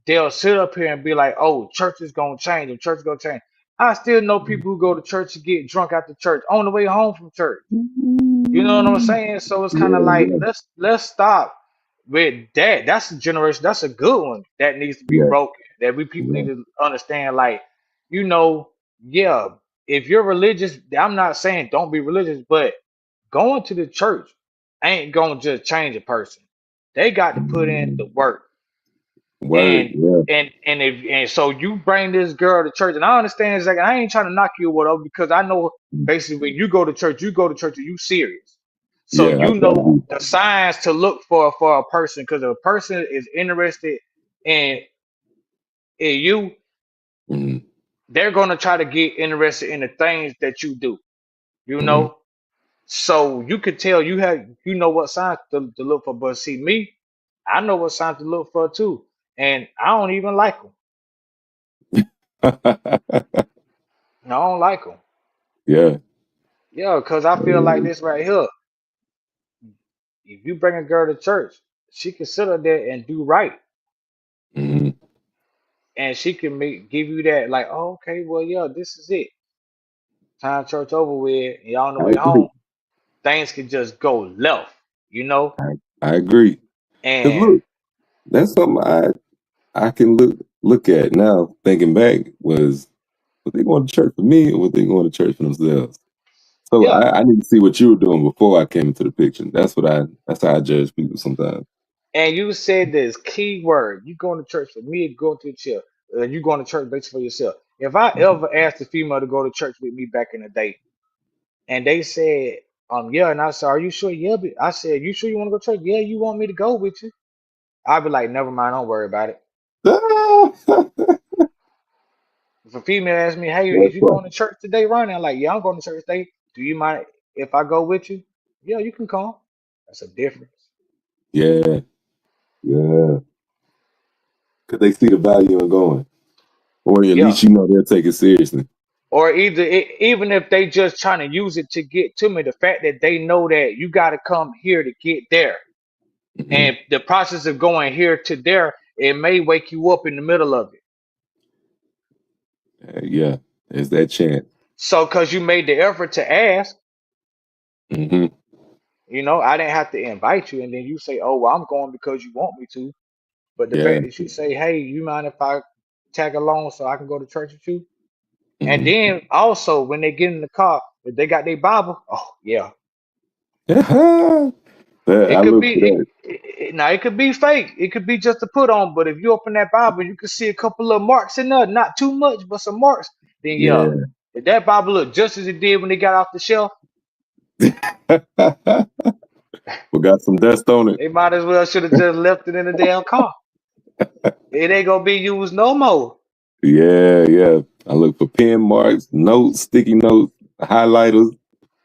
they'll sit up here and be like, "Oh, church is gonna change. The church is gonna change." I still know people who go to church to get drunk after church on the way home from church. You know what I'm Mm, saying? So it's kind of yeah, like yeah, let's stop with that. That's a generation. That's a good one that needs to be yeah, broken. That we people need yeah. to understand. Like, you know, yeah, if you're religious, I'm not saying don't be religious, but going to the church ain't gonna just change a person. They got to put in Mm, the work. word, And yeah. so you bring this girl to church, and I understand exactly. I ain't trying to knock you or whatever because I know basically when you go to church, are you serious? So Yeah, I you try to know be. the signs to look for a person because if a person is interested in you, Mm, they're gonna try to get interested in the things that you do. You mm. know, so you could tell you know what signs to look for. But see me, I know what signs to look for too, and I don't even like them. I don't like them. Yeah. Yeah, because I feel like this right here. If you bring a girl to church, she can sit up there and do right, Mm, and she can give you that like, oh, okay, well, yeah, this is it. Time church over with, and y'all on the I way home. agree. Things can just go left, you know. I agree. Cause And look, that's something I can look at now. Thinking back, was they going to church for me or was they going to church for themselves? So yeah, I need to see what you were doing before I came into the picture. That's how I judge people sometimes. and you said this key word. You going to church for me, going to church. You going to church basically for yourself. If I Mhm. ever asked a female to go to church with me back in the day, and they said, yeah, and I said, are you sure? Yeah, but I said, you sure you want to go to church? Yeah, you want me to go with you? I'd be like, never mind, don't worry about it. If a female asks me, hey, That's is you going funny. to church today, Ronnie? I'm like, yeah, I'm going to church today. Do you mind if I go with you? Yeah, you can come. That's a difference. Yeah, yeah. Because they see the value in going. Or at Yeah. least you know they'll take it seriously. Or even if they just trying to use it to get to me, the fact that they know that you got to come here to get there. Hmm. And the process of going here to there, it may wake you up in the middle of it. Yeah, there's that chance. So, because you made the effort to ask, Hmm. I didn't have to invite you. And then you say, oh, well, I'm going because you want me to. But the Yeah. fact that you say, hey, you mind if I tag along so I can go to church with you? And Hmm. then also, when they get in the car, if they got their Bible, oh, yeah. It I could look be for that. now. It could be fake. It could be just a put on. But if you open that Bible, you can see a couple of marks in there. Not too much, but some marks. Then yeah, Yeah. if that Bible look just as it did when they got off the shelf, We got some dust on it. they might as well should have just left it in the damn car. It ain't gonna be used no more. Yeah, yeah. I look for pen marks, notes, sticky notes, highlighters,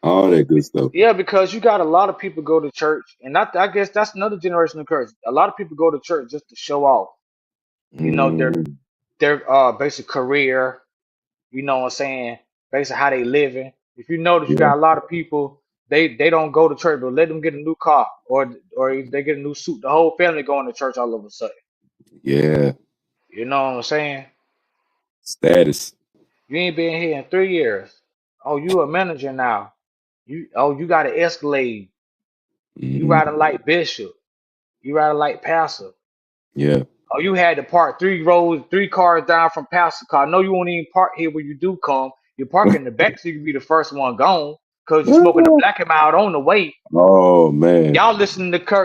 all that good stuff. Yeah, because you got a lot of people go to church, and I guess that's another generation of curse. A lot of people go to church just to show off. Their Mm, basic career. You know what I'm saying? Basically how they living. If you notice, you yeah, got a lot of people. They don't go to church, but let them get a new car or if they get a new suit. The whole family going to church all of a sudden. yeah. You know what I'm saying? Status. You ain't been here in 3 years. Oh, you a manager now. You got an Escalade. You Hmm. riding like Bishop. You riding like Pastor. Yeah, Oh, you had to park 3 cars down from Pastor car. No, you won't even park here when you do come. You park in the back so you can be the first one gone. Cause you're smoking the black and mild on the way. oh man.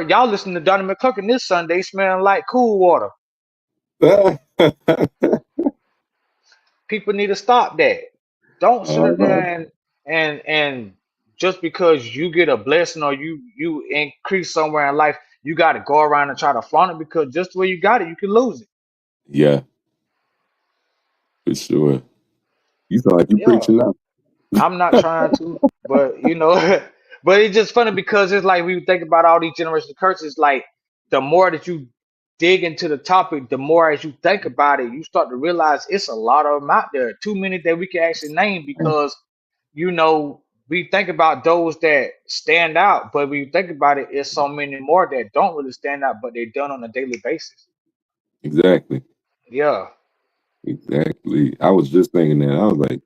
Y'all listening to Donnie McClurkin this Sunday smelling like cool water. People need to stop that. Don't sit All up there right. and just because you get a blessing or you increase somewhere in life, you got to go around and try to flaunt it because just the way you got it, you can lose it. Yeah, for sure. You sound like you Yeah. preaching now. I'm not trying to, but but it's just funny because it's like we think about all these generational curses. Like the more that you dig into the topic, the more as you think about it, you start to realize it's a lot of them out there. Too many that we can actually name because we think about those that stand out, but when you think about it, it's so many more that don't really stand out, but they're done on a daily basis. Exactly. Yeah. Exactly. I was just thinking that. I was like,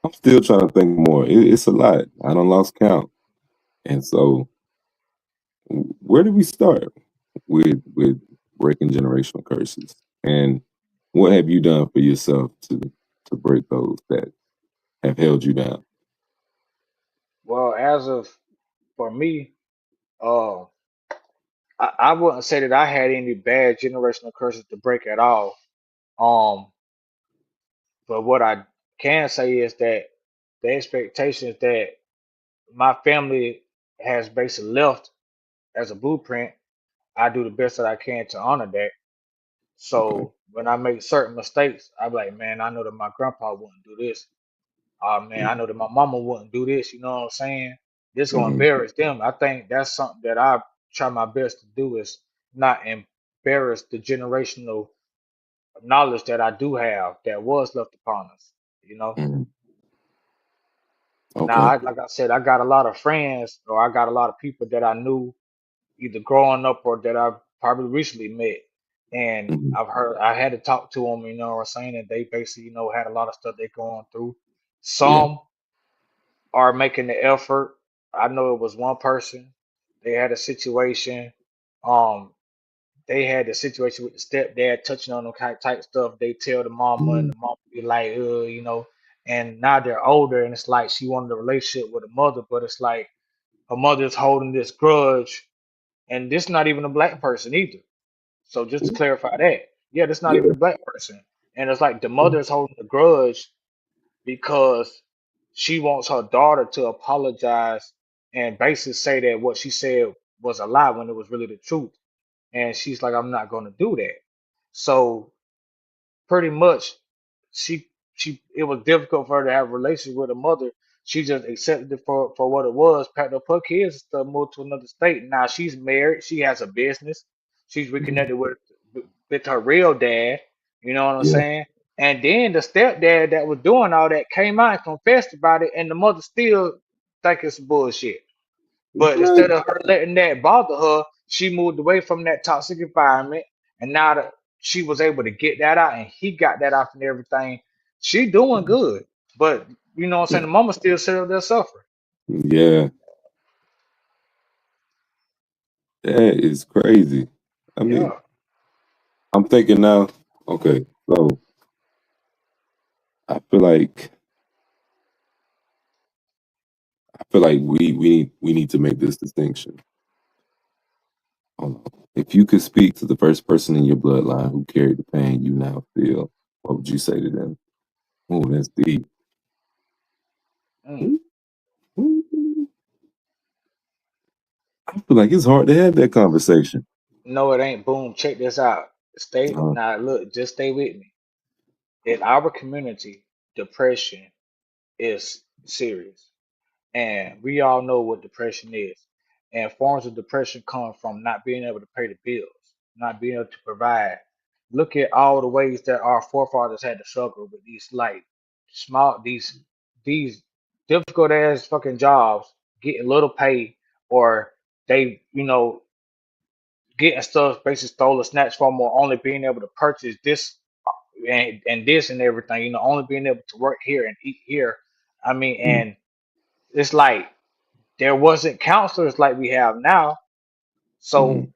I'm still trying to think more. It's a lot. I done lost count. And so, where do we start with breaking generational curses? And what have you done for yourself to break those that have held you down? Well, as of for me, uh, I wouldn't say that I had any bad generational curses to break at all. Um, but what I can say is that the expectations that my family has basically left as a blueprint, I do the best that I can to honor that. Okay. So when I make certain mistakes, I'm like, man, I know that my grandpa wouldn't do this. Oh man, I know that my mama wouldn't do this. You know what I'm saying? This gonna Mm-hmm. embarrass them. I think that's something that I try my best to do is not embarrass the generational knowledge that I do have that was left upon us. You know. Hmm. Now, Okay. like I said, I got a lot of friends, or I got a lot of people that I knew either growing up or that I probably recently met, and Hmm. I had to talk to them. You know what I'm saying? And they basically, had a lot of stuff they're going through. Yeah. Some are making the effort. I know it was one person. They had a situation. Um, they had the situation with the stepdad touching on them kind of type stuff. They tell the mama, and Mm-hmm. the mama be like, And now they're older, and it's like she wanted a relationship with a mother, but it's like her mother's holding this grudge, and this not even a black person either. So just to clarify that, yeah, this not Yeah. even a black person, and it's like the mother is holding the grudge because she wants her daughter to apologize and basically say that what she said was a lie when it was really the truth. And she's like, I'm not going to do that. So pretty much, she it was difficult for her to have a relationship with her mother. She just accepted it for what it was, packed up her kids and stuff, moved to another state. Now she's married. She has a business. She's Mhm. reconnected with her real dad. You know what I'm Yeah. saying? And then the stepdad that was doing all that came out and confessed about it, and the mother still think it's bullshit. But What? instead of her letting that bother her, she moved away from that toxic environment. And now that she was able to get that out and he got that out and everything, she doing good. But you know what I'm saying? Yeah. The mama still sit up there suffering. Yeah. That is crazy. I mean, Yeah. I'm thinking now, okay, so I feel like we need to make this distinction. Hold on. If you could speak to the first person in your bloodline who carried the pain you now feel, what would you say to them? Oh, that's deep. Mm. Ooh, ooh. I feel like it's hard to have that conversation. No, it ain't. Boom. Check this out. Stay Uh, now. Look, just stay with me. In our community, depression is serious. And we all know what depression is. And forms of depression come from not being able to pay the bills, not being able to provide. Look at all the ways that our forefathers had to struggle with these like small these difficult ass fucking jobs, getting little pay, or they, getting stuff basically stolen, snatched from, or only being able to purchase this and this and everything, only being able to work here and eat here. I mean, mm, and it's like there wasn't counselors like we have now. So mm,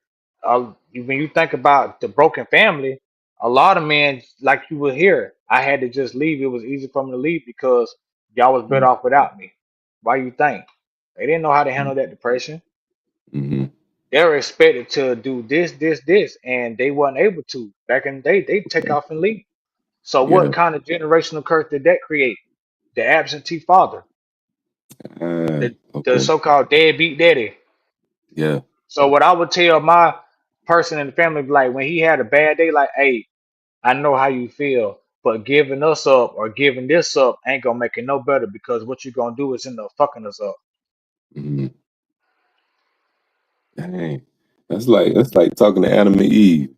when you think about the broken family, a lot of men, like you will hear, I had to just leave. It was easy for me to leave because y'all was better mm, off without me. Why you think? They didn't know how to mm, handle that depression. mm. They were expected to do this, this, this, and they weren't able to. Back in the day, they take Okay. off and leave. So what Yeah. kind of generational curse did that create? The absentee father, the Okay. so-called deadbeat daddy. Yeah. So what I would tell my person in the family, like when he had a bad day, like, hey, I know how you feel, but giving us up or giving this up ain't gonna make it no better because what you're gonna do is end up fucking us up. Mm. Dang. That's like talking to Adam and Eve.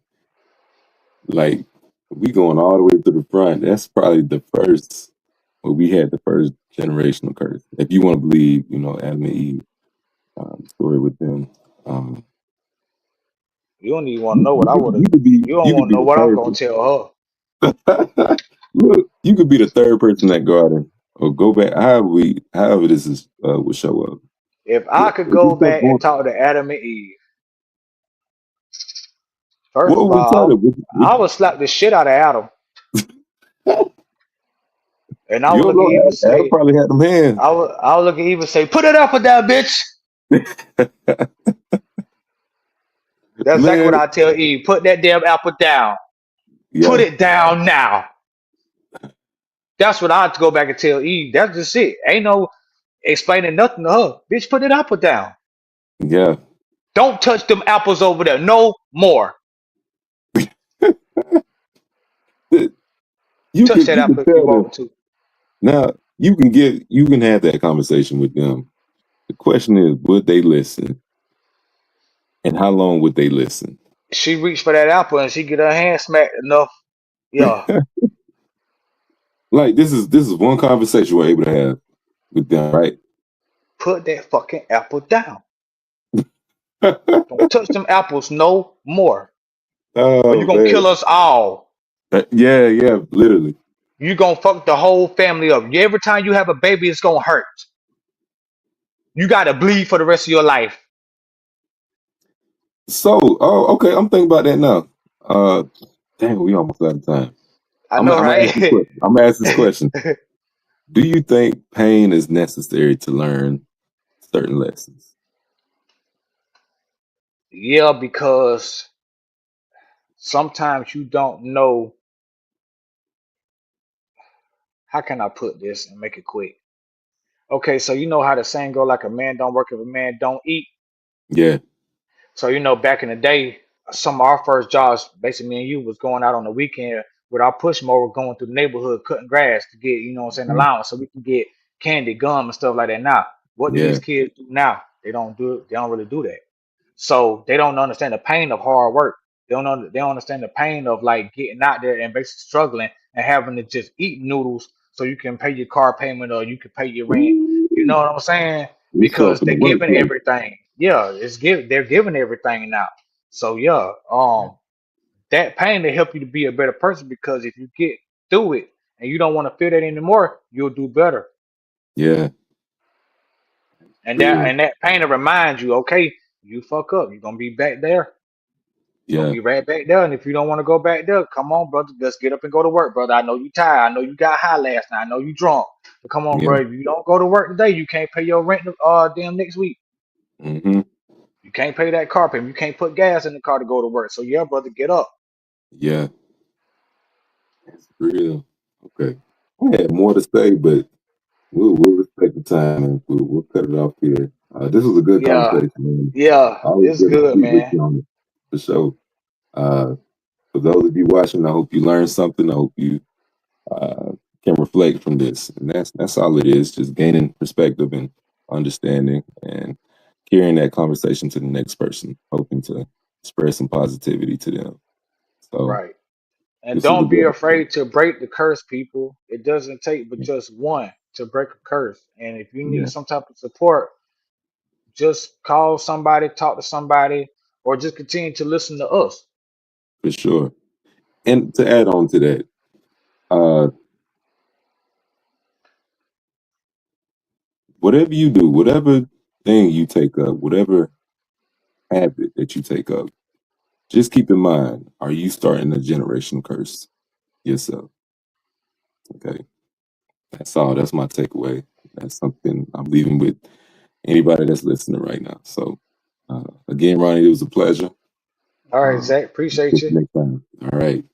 Like we going all the way to the front. That's probably the first where we had the first generational curse. If you want to believe, Adam and Eve story with them. Um, You don't even want to you, know what you I could would have. you could be You don't you could want to be know the what I'm gonna person. tell her. look, you could be the third person that go out and or go back. However this is would show up. If I Look, could if we go start back and going, talk to Adam and Eve, first what of would we tell all, them? I would slap the shit out of Adam, and I You would don't look at know. Eve and Adam say, probably had them hands. I would look at Eve and say, put it up or down, bitch. That's exactly Man, what I tell Eve. Put that damn apple down. Put yeah, it down now. That's what I have to go back and tell Eve. That's just it. Ain't no explaining nothing to her. Bitch, put that apple down. yeah. Don't touch them apples over there. No more. You Touch could that you could apple if you tell them want to. now. You can have that conversation with them. The question is, would they listen, and how long would they listen? She reached for that apple and she get her hand smacked enough. Yeah. Like this is one conversation we're able to have with them, right? Put that fucking apple down. Don't touch them apples no more. Or you Oh gonna man, kill us all. yeah, yeah, literally. You gonna fuck the whole family up. Every time you have a baby, it's gonna hurt. You gotta bleed for the rest of your life. So, okay, I'm thinking about that now. Uh, Dang, we almost out of time. I know, I'm gonna ask this right? question. I'm gonna ask this question. Do you think pain is necessary to learn certain lessons? Yeah, because sometimes you don't know. How can I put this and make it quick? Okay, so you know how the saying go, like a man don't work if a man don't eat. Yeah, So back in the day, some of our first jobs, basically me and you, was going out on the weekend with our push mower, going through the neighborhood cutting grass to get, what I'm saying, mhm, allowance, so we can get candy, gum, and stuff like that. Now, what do yeah, these kids do now? They don't do it. They don't really do that. So they don't understand the pain of hard work. They don't understand the pain of like getting out there and basically struggling and having to just eat noodles so you can pay your car payment or you can pay your rent. You ooh, know what I'm saying? we show Because up in the they're giving workplace. everything. Yeah, they're giving everything now. So yeah, that pain to help you to be a better person, because if you get through it and you don't want to feel that anymore, you'll do better. Yeah, And that real. and that pain to remind you, okay, you fuck up, you're gonna be back there. You're gonna Yeah, be right back there. And if you don't want to go back there, come on, brother. Let's get up and go to work, brother. I know you tired. I know you got high last night. I know you drunk. But come on, yeah. bro. If you don't go to work today, you can't pay your rent damn next week. Hmm. You can't pay that car payment. You can't put gas in the car to go to work. So yeah, brother, get up. Yeah, it's real. Okay. I had more to say, but we'll respect the time and we'll cut it off here. This was a good Yeah. conversation, man. Yeah. Always It's good to good, speak with man. you on it, for sure. Uh, for those of you watching, I hope you learned something. I hope you uh, can reflect from this, and that's all it is. Just gaining perspective and understanding, and carrying that conversation to the next person, hoping to spread some positivity to them. So Right. And this was a don't be good afraid to break the curse, people. It doesn't take but one. just one to break a curse. And if you need Yeah, some type of support, just call somebody, talk to somebody, or just continue to listen to us. for sure. And to add on to that, uh, whatever you do, whatever thing you take up, whatever habit that you take up, just keep in mind: are you starting a generational curse yourself? Okay, that's all. That's my takeaway. That's something I'm leaving with anybody that's listening right now. So, again, Ronnie, it was a pleasure. All right, Um, Zach. Appreciate Catch you. you next time. All right.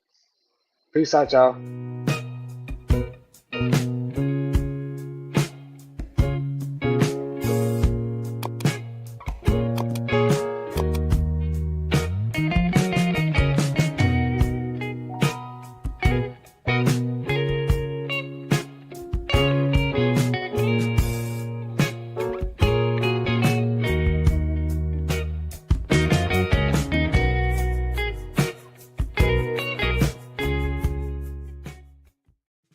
Peace out, y'all.